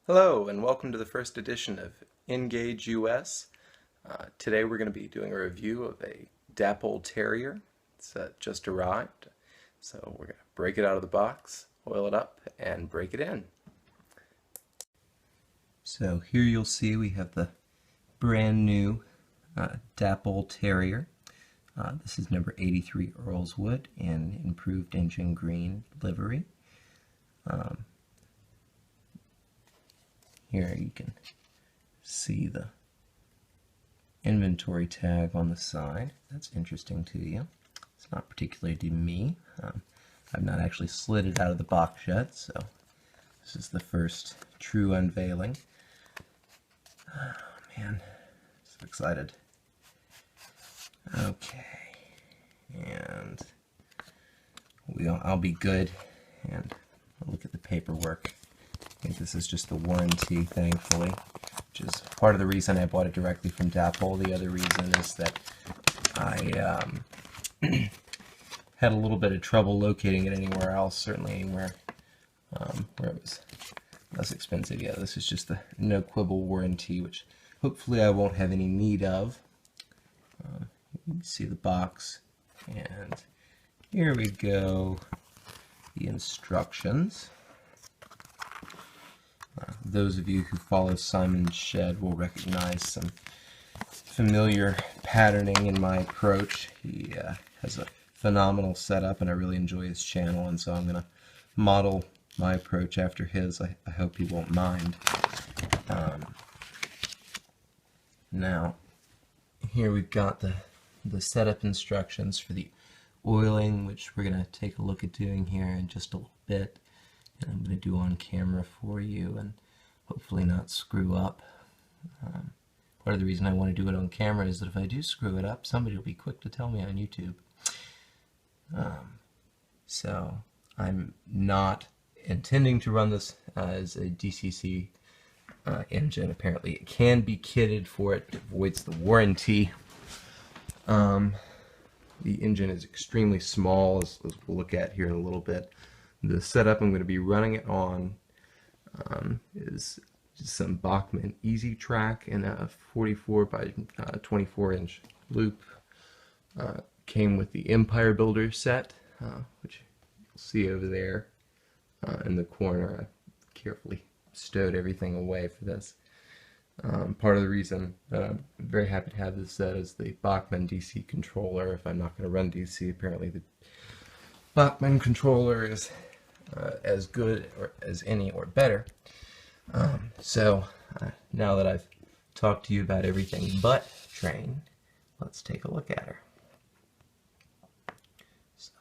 Hello and welcome to the first edition of N-gauge US. Today we're going to be doing a review of a Dapol Terrier. It's just arrived, so we're going to break it out of the box, oil it up, and break it in. So here you'll see we have the brand new Dapol Terrier. This is number 83 Earlswood in Improved Engine Green livery. Here you can see the inventory tag on the side. That's interesting to you. It's not particularly to me. I've not actually slid it out of the box yet, so this is the first true unveiling. Oh man, so excited. Okay, and I'll be good, and I'll look at the paperwork. I think this is just the warranty, thankfully, which is part of the reason I bought it directly from Dapol. The other reason is that I had a little bit of trouble locating it anywhere else, certainly anywhere where it was less expensive. Yeah, this is just the no quibble warranty, which hopefully I won't have any need of. You can see the box, and here we go, the instructions. Those of you who follow Simon's Shed will recognize some familiar patterning in my approach. He has a phenomenal setup, and I really enjoy his channel, and so I'm going to model my approach after his. I hope he won't mind. Now, here we've got the setup instructions for the oiling, which we're going to take a look at doing here in just a little bit. And I'm going to do on camera for you and hopefully not screw up. Part of the reason I want to do it on camera is that if I do screw it up, somebody will be quick to tell me on YouTube. So I'm not intending to run this as a DCC engine. Apparently it can be kitted for it. It avoids the warranty. The engine is extremely small, as we'll look at here in a little bit. The setup I'm going to be running it on is just some Bachmann Easy Track in a 44 by 24 inch loop. Came with the Empire Builder set, which you'll see over there in the corner. I carefully stowed everything away for this. Part of the reason that I'm very happy to have this set is the Bachmann DC controller. If I'm not going to run DC, apparently the Bachmann controller is as good or as any or better. So now that I've talked to you about everything but train, let's take a look at her. So,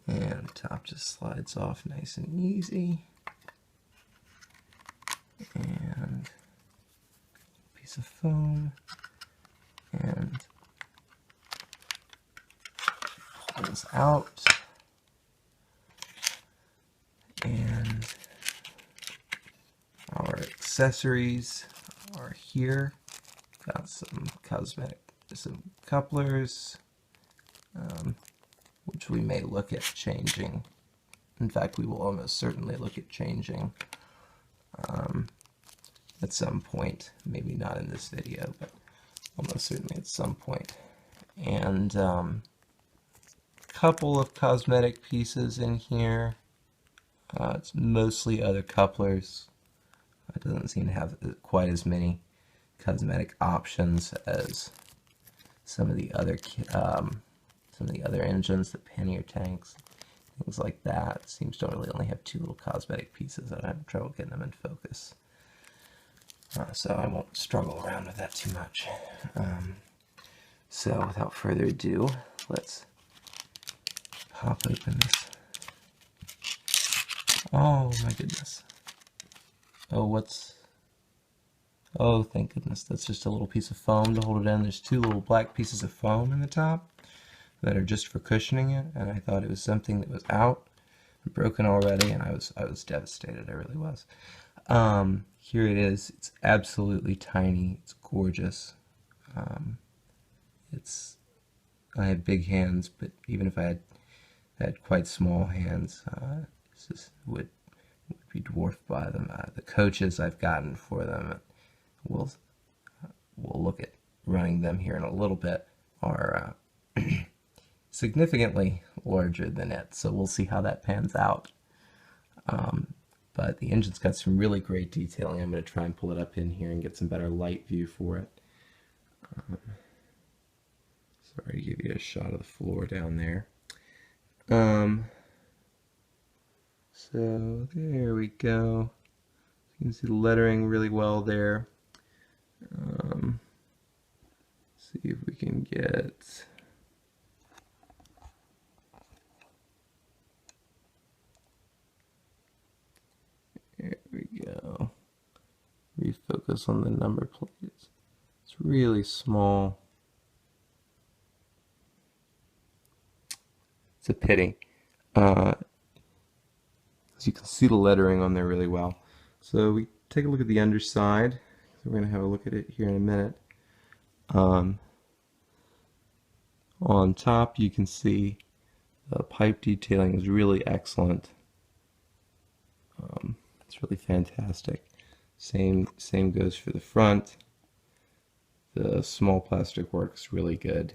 and top just slides off nice and easy. And piece of foam, and pulls out, and our accessories are here. Got some couplers, which we may look at changing. In fact, we will almost certainly look at changing at some point. Maybe not in this video, but almost certainly at some point. And couple of cosmetic pieces in here. It's mostly other couplers. It doesn't seem to have quite as many cosmetic options as some of the other engines, the pannier tanks, things like that. Seems to really only have two little cosmetic pieces. I have trouble getting them in focus, so I won't struggle around with that too much. So without further ado, let's pop open this. Oh my goodness. Oh, thank goodness. That's just a little piece of foam to hold it in. There's two little black pieces of foam in the top that are just for cushioning it, and I thought it was something that was out and broken already, and I was devastated. I really was. Here it is. It's absolutely tiny. It's gorgeous. I have big hands, but even if I had had quite small hands. This would be dwarfed by them. The coaches I've gotten for them, we'll look at running them here in a little bit, are significantly larger than it, so we'll see how that pans out. But the engine's got some really great detailing. I'm going to try and pull it up in here and get some better light view for it. Sorry to give you a shot of the floor down there. So there we go. You can see the lettering really well there. See if we can get... There we go. Refocus on the number plates. It's really small. It's a pity. As you can see the lettering on there really well. So we take a look at the underside. So we're going to have a look at it here in a minute. On top you can see the pipe detailing is really excellent. It's really fantastic. Same goes for the front. The small plastic works really good.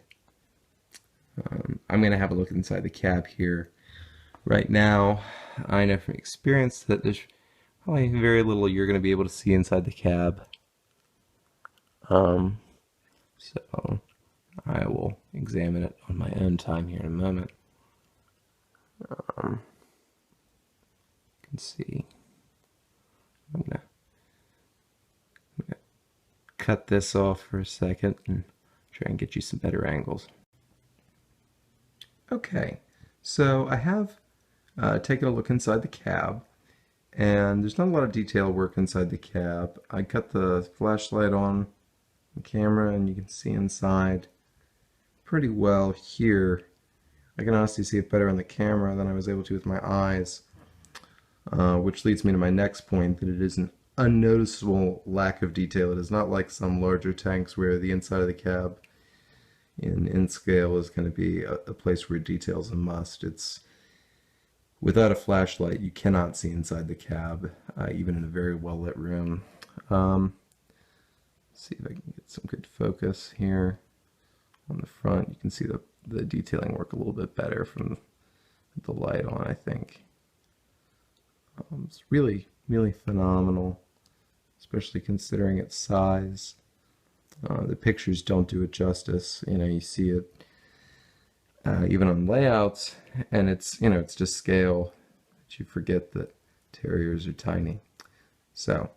I'm going to have a look inside the cab here. Right now, I know from experience that there's probably very little you're going to be able to see inside the cab. So I will examine it on my own time here in a moment. You can see. I'm gonna cut this off for a second and try and get you some better angles. Okay, so I have taken a look inside the cab, and there's not a lot of detail work inside the cab. I cut the flashlight on the camera and you can see inside pretty well here. I can honestly see it better on the camera than I was able to with my eyes. Which leads me to my next point, that it is an unnoticeable lack of detail. It is not like some larger tanks where the inside of the cab in scale is going to be a place where detail is a must. It's without a flashlight you cannot see inside the cab, even in a very well lit room. Let's see if I can get some good focus here on the front. You can see the detailing work a little bit better from the light on, I think. It's really, really phenomenal, especially considering its size. The pictures don't do it justice. You know, you see it even on layouts, and it's, you know, it's just scale that you forget that terriers are tiny. So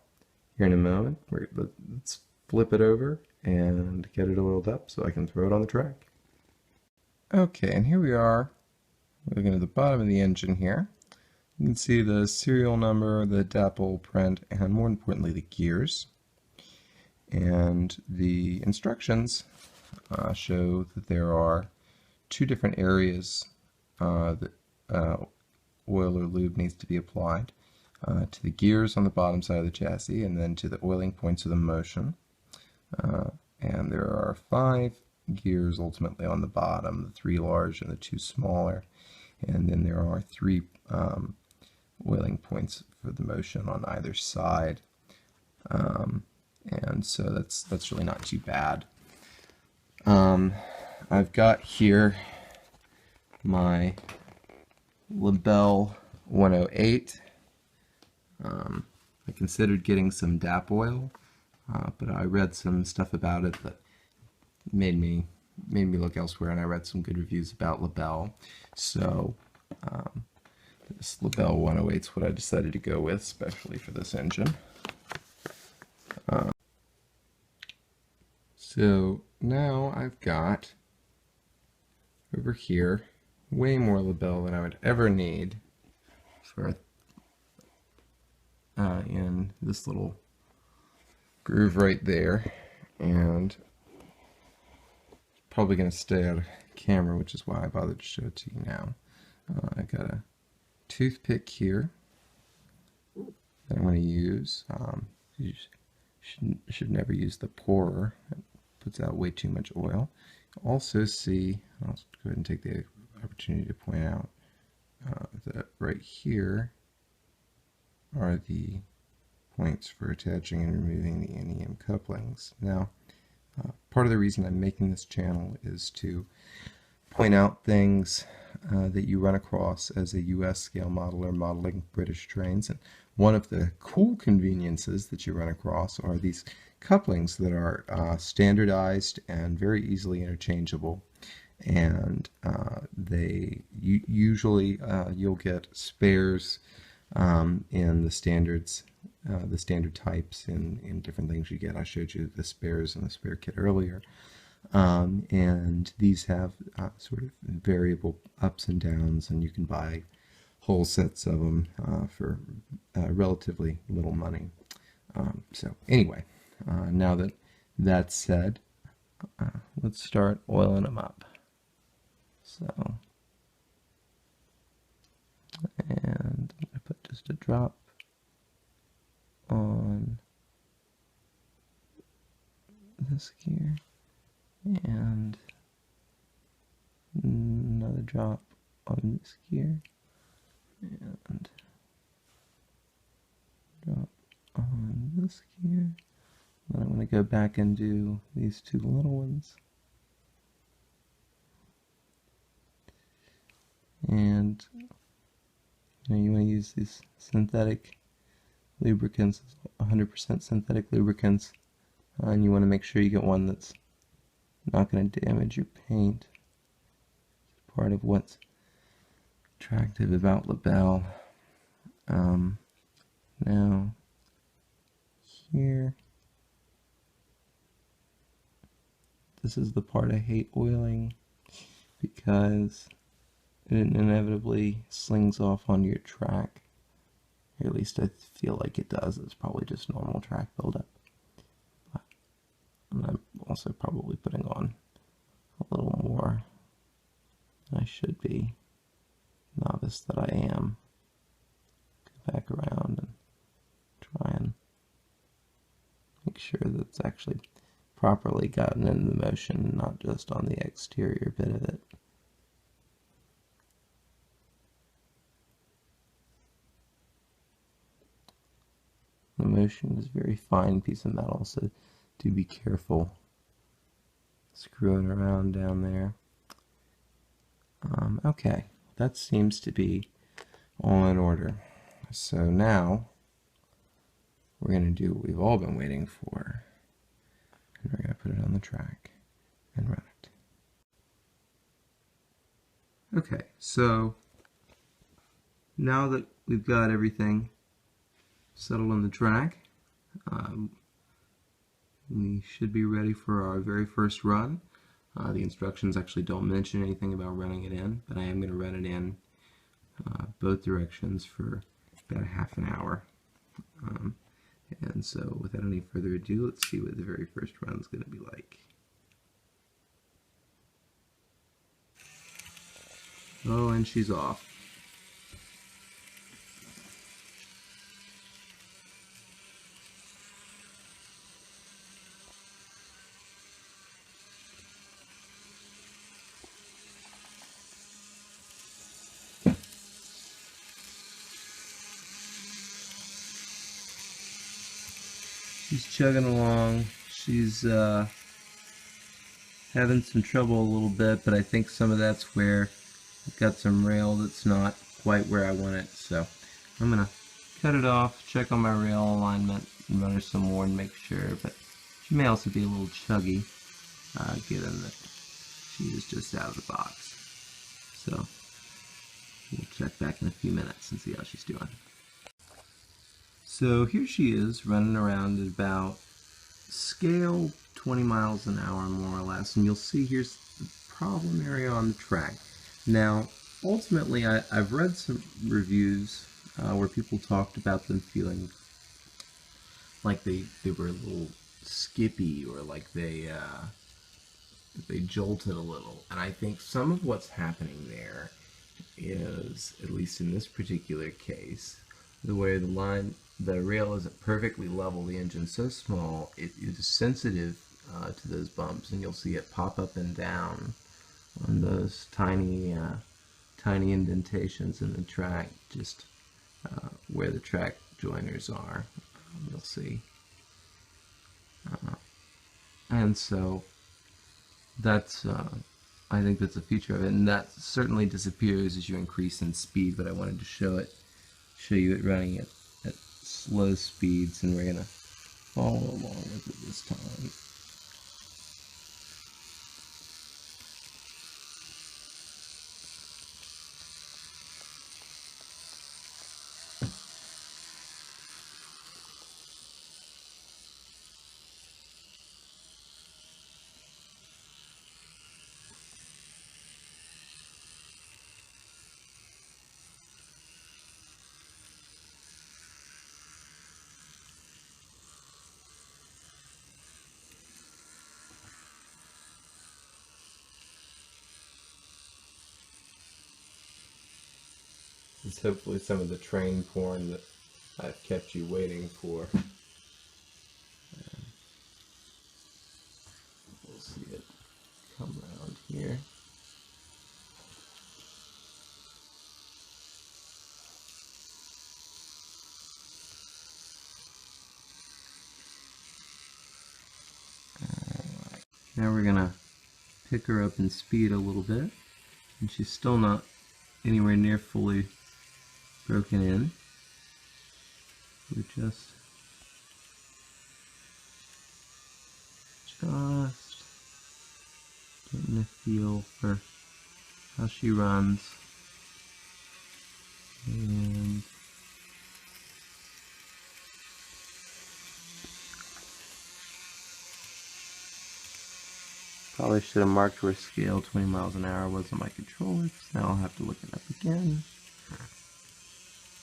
here in a moment, let's flip it over and get it oiled up so I can throw it on the track. Okay, and here we are. We're looking at the bottom of the engine here. You can see the serial number, the Dapol print, and more importantly the gears. And the instructions show that there are two different areas that oil or lube needs to be applied. To the gears on the bottom side of the chassis, and then to the oiling points of the motion. And there are 5 gears ultimately on the bottom, the 3 large and the 2 smaller. And then there are 3 oiling points for the motion on either side. And so that's really not too bad. I've got here my LB 108. I considered getting some Dapol, but I read some stuff about it that made me look elsewhere, and I read some good reviews about LB. So this LB 108 is what I decided to go with, especially for this engine. So now I've got over here way more LB than I would ever need for in this little groove right there, and probably going to stay out of camera, which is why I bothered to show it to you now. I got a toothpick here that I'm going to use. You should never use the pourer. It puts out way too much oil. You also see, I'll go ahead and take the opportunity to point out, that right here are the points for attaching and removing the NEM couplings. Now, part of the reason I'm making this channel is to point out things that you run across as a US scale modeler modeling British trains. And one of the cool conveniences that you run across are these couplings that are standardized and very easily interchangeable. And usually you'll get spares in the standards, the standard types in different things you get. I showed you the spares in the spare kit earlier. And these have sort of variable ups and downs, and you can buy whole sets of them for relatively little money. So anyway, now that that's said, let's start oiling them up. So, and I'm going to put just a drop on this gear, and another drop on this gear, and drop on this gear. Then I'm going to go back and do these two little ones. And you want to use these synthetic lubricants, 100% synthetic lubricants, and you want to make sure you get one that's not going to damage your paint. It's part of what's attractive about LaBelle. Now, here, this is the part I hate oiling because it inevitably slings off onto your track. Or at least I feel like it does. It's probably just normal track buildup. And I'm also probably putting on a little more than I should be, novice that I am. Go back around and try and make sure that it's actually properly gotten into the motion, not just on the exterior bit of it. The motion is a very fine piece of metal, so do be careful screwing around down there. Okay, that seems to be all in order. So now we're going to do what we've all been waiting for, and we're going to put it on the track and run it. Okay, so now that we've got everything settled on the track, we should be ready for our very first run. The instructions actually don't mention anything about running it in, but I am going to run it in both directions for about a half an hour. And so without any further ado, let's see what the very first run is going to be like. Oh, and she's off. She's chugging along. She's having some trouble a little bit, but I think some of that's where I've got some rail that's not quite where I want it. So I'm going to cut it off, check on my rail alignment, and run her some more and make sure. But she may also be a little chuggy, given that she is just out of the box. So we'll check back in a few minutes and see how she's doing. So here she is running around at about scale 20 miles an hour more or less, and you'll see here's the problem area on the track. Now ultimately I've read some reviews where people talked about them feeling like they were a little skippy, or like they jolted a little, and I think some of what's happening there is, at least in this particular case, the way the rail isn't perfectly level, the engine's so small, it is sensitive to those bumps, and you'll see it pop up and down on those tiny tiny indentations in the track, just where the track joiners are. You'll see. And so that's, I think that's a feature of it, and that certainly disappears as you increase in speed, but I wanted to show you it running at slow speeds, and we're going to follow along with it this time. It's hopefully some of the train porn that I've kept you waiting for. We'll see it come around here. Now we're gonna pick her up in speed a little bit, and she's still not anywhere near fully broken in. We're just getting a feel for how she runs, and probably should have marked where scale 20 miles an hour was on my controller, because now I'll have to look it up again.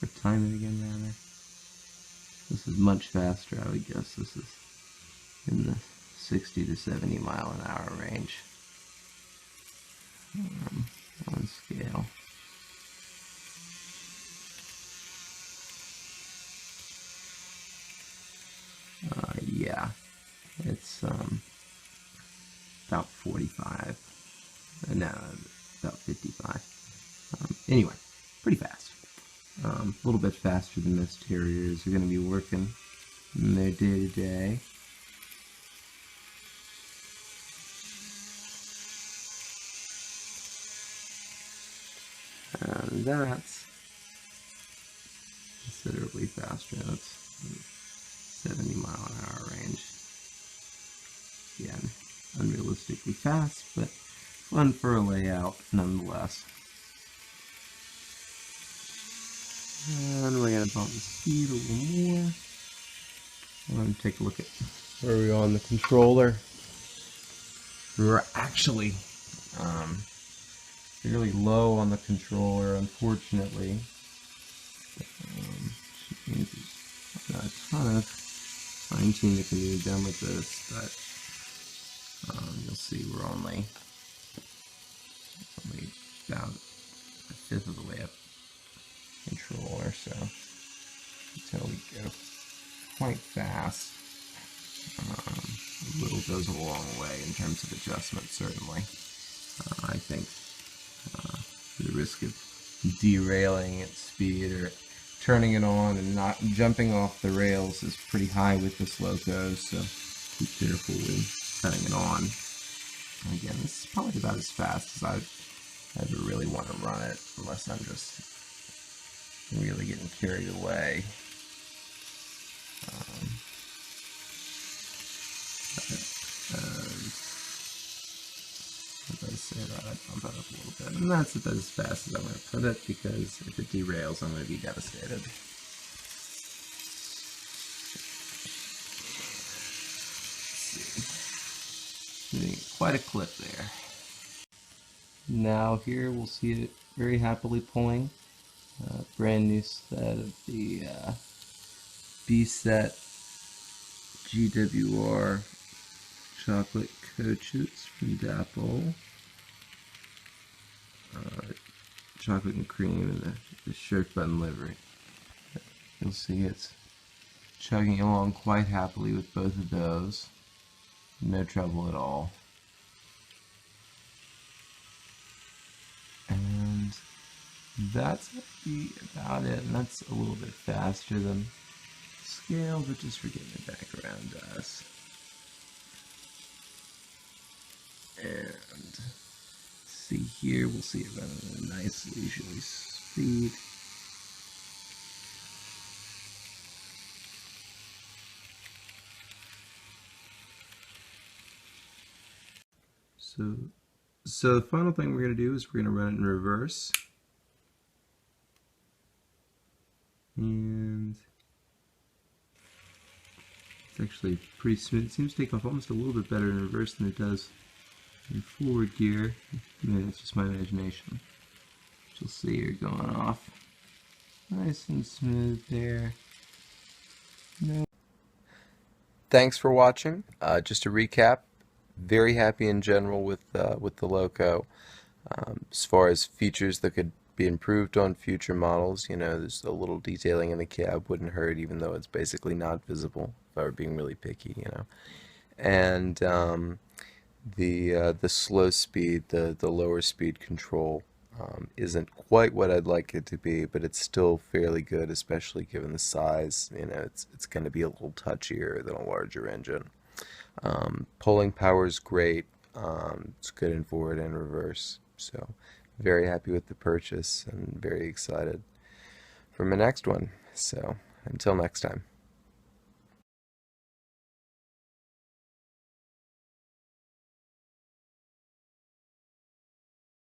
Or time it again, rather. This is much faster, I would guess. This is in the 60 to 70 mile an hour range on scale. Yeah, it's about 45. No, about 55. Anyway, pretty fast. A little bit faster than most terriers are going to be working in their day-to-day. And that's considerably faster. That's 70 mile an hour range. Again, unrealistically fast, but fun for a layout nonetheless. And we're going to bump the speed a little more. I'm going to take a look at where we are on the controller. We're actually fairly low on the controller, unfortunately. Which means there's not a ton of fine-tuning that can be done with this, but you'll see we're only about a fifth of the way up controller, so until we go quite fast. A little goes a long way in terms of adjustment, certainly. I think the risk of derailing at speed or turning it on and not jumping off the rails is pretty high with this loco, so be careful when cutting it on. Again, this is probably about as fast as I ever really want to run it, unless I'm just really getting carried away. As I said, I'd bump it up a little bit, and that's about as fast as I'm going to put it, because if it derails, I'm going to be devastated. Let's see. Quite a clip there. Now here we'll see it very happily pulling. Brand new set of the B-set GWR chocolate coaches from Dapol. Chocolate and cream and the shirt button livery. You'll see it's chugging along quite happily with both of those. No trouble at all. And that's going to be about it, and that's a little bit faster than scale, but just for getting it back around to us. And see here, we'll see it running at a nice leisurely speed. So the final thing we're going to do is we're going to run it in reverse. And it's actually pretty smooth. It seems to take off almost a little bit better in reverse than it does in forward gear. Maybe it's just my imagination. You'll see her going off nice and smooth there. No. Thanks for watching. Just to recap, very happy in general with the Loco. As far as features that could be improved on future models, you know, there's a little detailing in the cab wouldn't hurt, even though it's basically not visible, if I were being really picky, you know. And the slow speed, the lower speed control isn't quite what I'd like it to be, but it's still fairly good, especially given the size. You know, it's going to be a little touchier than a larger engine. Pulling power is great. It's good in forward and reverse. So very happy with the purchase and very excited for my next one. So until next time.